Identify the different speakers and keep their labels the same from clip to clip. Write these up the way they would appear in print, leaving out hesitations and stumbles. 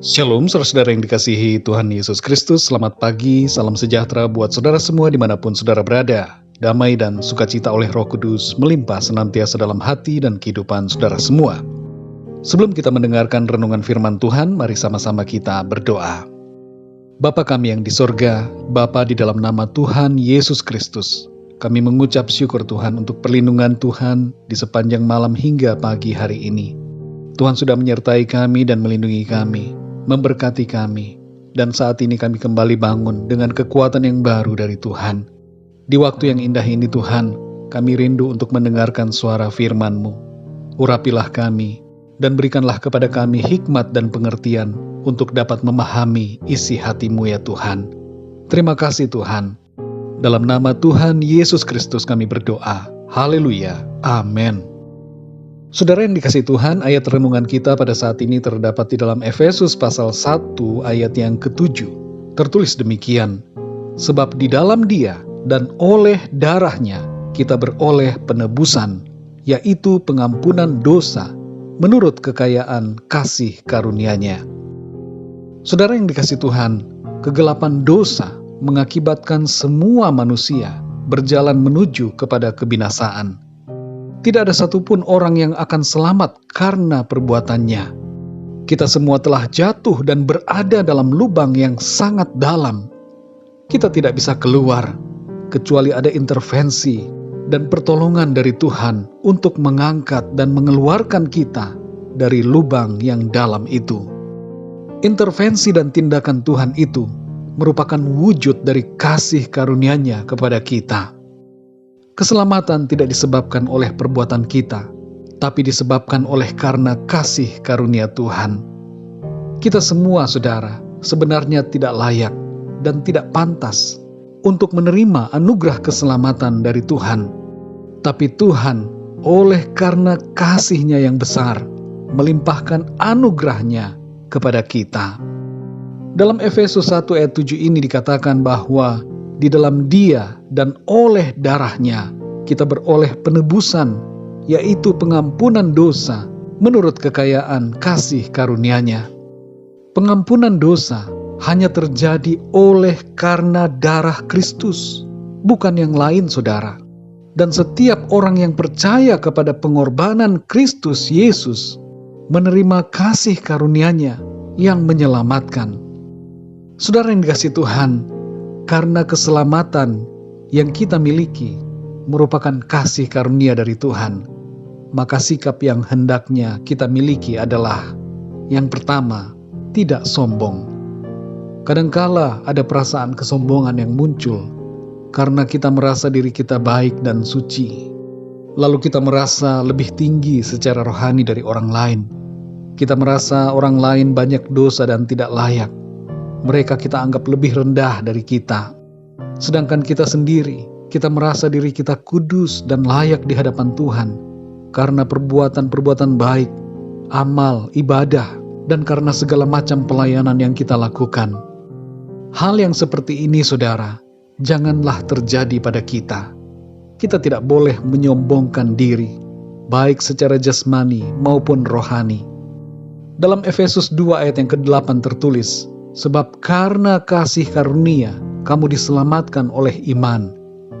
Speaker 1: Shalom, saudara-saudara yang dikasihi Tuhan Yesus Kristus. Selamat pagi, salam sejahtera buat saudara semua dimanapun saudara berada. Damai dan sukacita oleh Roh Kudus melimpah senantiasa dalam hati dan kehidupan saudara semua. Sebelum kita mendengarkan renungan firman Tuhan, mari sama-sama kita berdoa. Bapa kami yang di sorga, Bapa di dalam nama Tuhan Yesus Kristus, kami mengucap syukur Tuhan untuk perlindungan Tuhan di sepanjang malam hingga pagi hari ini. Tuhan sudah menyertai kami dan melindungi kami, memberkati kami, dan saat ini kami kembali bangun dengan kekuatan yang baru dari Tuhan. Di waktu yang indah ini Tuhan, kami rindu untuk mendengarkan suara firman-Mu. Urapilah kami, dan berikanlah kepada kami hikmat dan pengertian untuk dapat memahami isi hati-Mu ya Tuhan. Terima kasih Tuhan. Dalam nama Tuhan Yesus Kristus kami berdoa. Haleluya. Amin. Saudara yang dikasihi Tuhan, ayat renungan kita pada saat ini terdapat di dalam Efesus pasal 1 ayat yang ke-7. Tertulis demikian, sebab di dalam Dia dan oleh darahnya kita beroleh penebusan, yaitu pengampunan dosa, menurut kekayaan kasih karunia-Nya. Saudara yang dikasihi Tuhan, kegelapan dosa mengakibatkan semua manusia berjalan menuju kepada kebinasaan. Tidak ada satupun orang yang akan selamat karena perbuatannya. Kita semua telah jatuh dan berada dalam lubang yang sangat dalam. Kita tidak bisa keluar, kecuali ada intervensi dan pertolongan dari Tuhan untuk mengangkat dan mengeluarkan kita dari lubang yang dalam itu. Intervensi dan tindakan Tuhan itu merupakan wujud dari kasih karunia-Nya kepada kita. Keselamatan tidak disebabkan oleh perbuatan kita, tapi disebabkan oleh karena kasih karunia Tuhan. Kita semua, saudara, sebenarnya tidak layak dan tidak pantas untuk menerima anugerah keselamatan dari Tuhan. Tapi Tuhan, oleh karena kasih-Nya yang besar, melimpahkan anugerah-Nya kepada kita. Dalam Efesus 1 ayat 7 ini dikatakan bahwa di dalam Dia dan oleh darahnya kita beroleh penebusan, yaitu pengampunan dosa menurut kekayaan kasih karunia-Nya. Pengampunan dosa hanya terjadi oleh karena darah Kristus, bukan yang lain saudara. Dan setiap orang yang percaya kepada pengorbanan Kristus Yesus menerima kasih karunia-Nya yang menyelamatkan. Saudara yang dikasihi Tuhan, karena keselamatan yang kita miliki merupakan kasih karunia dari Tuhan, maka sikap yang hendaknya kita miliki adalah, yang pertama, tidak sombong. Kadangkala ada perasaan kesombongan yang muncul karena kita merasa diri kita baik dan suci. Lalu kita merasa lebih tinggi secara rohani dari orang lain. Kita merasa orang lain banyak dosa dan tidak layak. Mereka kita anggap lebih rendah dari kita. Sedangkan kita sendiri, kita merasa diri kita kudus dan layak di hadapan Tuhan karena perbuatan-perbuatan baik, amal, ibadah, dan karena segala macam pelayanan yang kita lakukan. Hal yang seperti ini, saudara, janganlah terjadi pada kita. Kita tidak boleh menyombongkan diri, baik secara jasmani maupun rohani. Dalam Efesus 2 ayat yang ke-8 tertulis, sebab karena kasih karunia, kamu diselamatkan oleh iman.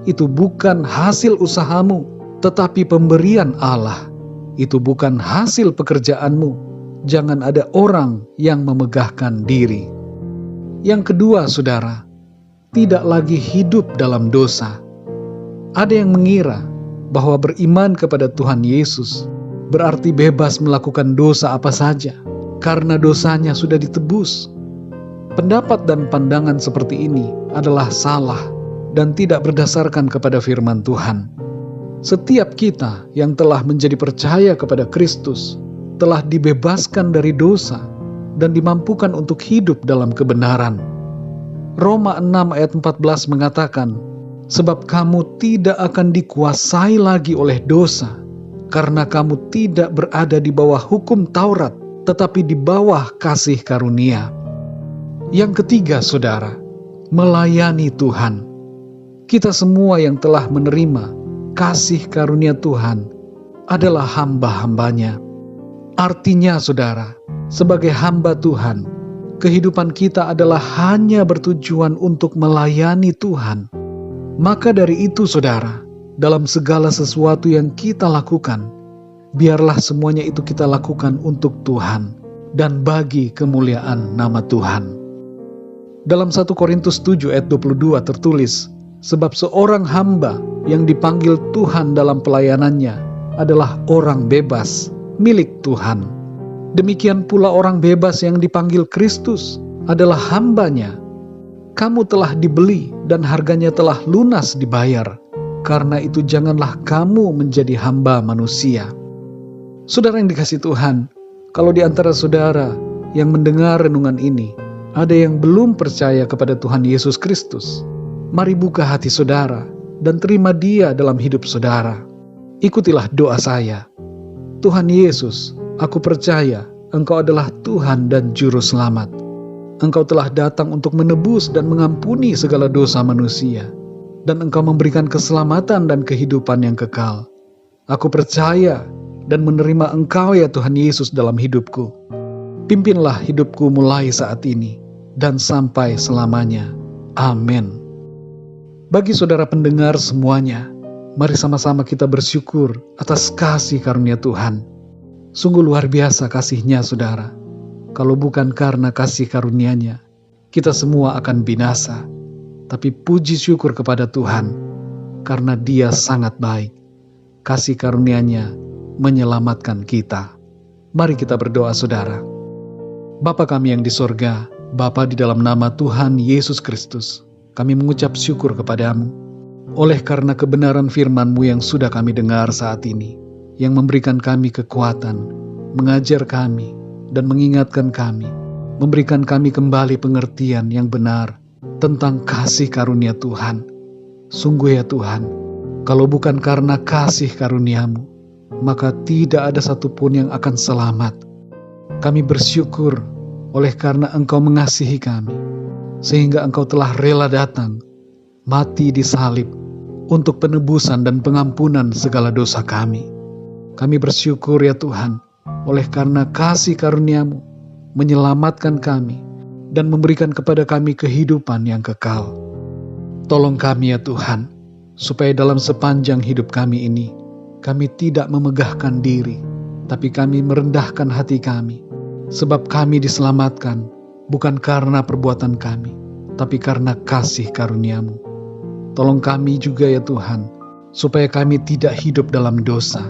Speaker 1: Itu bukan hasil usahamu, tetapi pemberian Allah. Itu bukan hasil pekerjaanmu. Jangan ada orang yang memegahkan diri. Yang kedua, saudara, tidak lagi hidup dalam dosa. Ada yang mengira bahwa beriman kepada Tuhan Yesus berarti bebas melakukan dosa apa saja, karena dosanya sudah ditebus. Pendapat dan pandangan seperti ini adalah salah dan tidak berdasarkan kepada firman Tuhan. Setiap kita yang telah menjadi percaya kepada Kristus telah dibebaskan dari dosa dan dimampukan untuk hidup dalam kebenaran. Roma 6 ayat 14 mengatakan, sebab kamu tidak akan dikuasai lagi oleh dosa, karena kamu tidak berada di bawah hukum Taurat, tetapi di bawah kasih karunia. Yang ketiga, saudara, melayani Tuhan. Kita semua yang telah menerima kasih karunia Tuhan adalah hamba-hambanya. Artinya, saudara, sebagai hamba Tuhan, kehidupan kita adalah hanya bertujuan untuk melayani Tuhan, maka dari itu saudara, dalam segala sesuatu yang kita lakukan, biarlah semuanya itu kita lakukan untuk Tuhan dan bagi kemuliaan nama Tuhan. Dalam 1 Korintus 7 ayat 22 tertulis, sebab seorang hamba yang dipanggil Tuhan dalam pelayanannya adalah orang bebas, milik Tuhan. Demikian pula orang bebas yang dipanggil Kristus adalah hambanya. Kamu telah dibeli dan harganya telah lunas dibayar. Karena itu janganlah kamu menjadi hamba manusia. Saudara yang dikasihi Tuhan, kalau di antara saudara yang mendengar renungan ini, ada yang belum percaya kepada Tuhan Yesus Kristus, mari buka hati saudara dan terima Dia dalam hidup saudara. Ikutilah doa saya. Tuhan Yesus, aku percaya Engkau adalah Tuhan dan Juru Selamat. Engkau telah datang untuk menebus dan mengampuni segala dosa manusia, dan Engkau memberikan keselamatan dan kehidupan yang kekal. Aku percaya dan menerima Engkau ya Tuhan Yesus dalam hidupku. Pimpinlah hidupku mulai saat ini dan sampai selamanya. Amin. Bagi saudara pendengar semuanya, mari sama-sama kita bersyukur atas kasih karunia Tuhan. Sungguh luar biasa kasih-Nya saudara. Kalau bukan karena kasih karunia-Nya, kita semua akan binasa. Tapi puji syukur kepada Tuhan, karena Dia sangat baik. Kasih karunia-Nya menyelamatkan kita. Mari kita berdoa saudara. Bapa kami yang di sorga, Bapa di dalam nama Tuhan Yesus Kristus, kami mengucap syukur kepadamu, oleh karena kebenaran firman-Mu yang sudah kami dengar saat ini, yang memberikan kami kekuatan, mengajar kami, dan mengingatkan kami, memberikan kami kembali pengertian yang benar, tentang kasih karunia Tuhan. Sungguh ya Tuhan, kalau bukan karena kasih karunia-Mu, maka tidak ada satupun yang akan selamat. Kami bersyukur oleh karena Engkau mengasihi kami, sehingga Engkau telah rela datang, mati di salib, untuk penebusan dan pengampunan segala dosa kami. Kami bersyukur ya Tuhan, oleh karena kasih karunia-Mu menyelamatkan kami, dan memberikan kepada kami kehidupan yang kekal. Tolong kami ya Tuhan, supaya dalam sepanjang hidup kami ini, kami tidak memegahkan diri, tapi kami merendahkan hati kami, sebab kami diselamatkan, bukan karena perbuatan kami, tapi karena kasih karunia-Mu. Tolong kami juga ya Tuhan, supaya kami tidak hidup dalam dosa.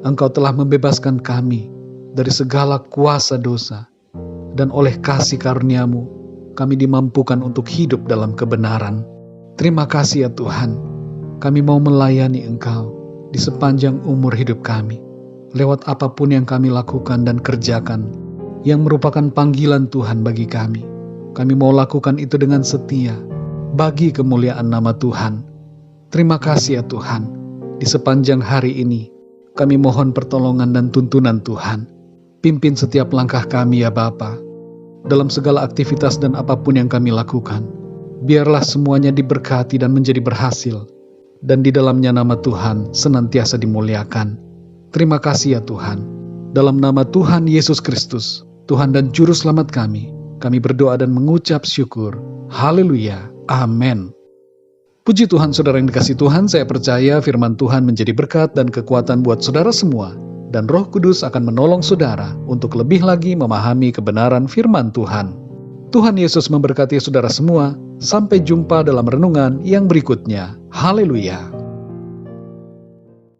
Speaker 1: Engkau telah membebaskan kami dari segala kuasa dosa, dan oleh kasih karunia-Mu, kami dimampukan untuk hidup dalam kebenaran. Terima kasih ya Tuhan, kami mau melayani Engkau di sepanjang umur hidup kami, lewat apapun yang kami lakukan dan kerjakan, yang merupakan panggilan Tuhan bagi kami. Kami mau lakukan itu dengan setia, bagi kemuliaan nama Tuhan. Terima kasih ya Tuhan, di sepanjang hari ini, kami mohon pertolongan dan tuntunan Tuhan. Pimpin setiap langkah kami ya Bapa, dalam segala aktivitas dan apapun yang kami lakukan. Biarlah semuanya diberkati dan menjadi berhasil, dan di dalamnya nama Tuhan senantiasa dimuliakan. Terima kasih ya Tuhan. Dalam nama Tuhan Yesus Kristus, Tuhan dan Juru Selamat kami berdoa dan mengucap syukur. Haleluya. Amin. Puji Tuhan saudara yang dikasihi Tuhan, saya percaya firman Tuhan menjadi berkat dan kekuatan buat saudara semua. Dan Roh Kudus akan menolong saudara untuk lebih lagi memahami kebenaran firman Tuhan. Tuhan Yesus memberkati saudara semua. Sampai jumpa dalam renungan yang berikutnya. Haleluya.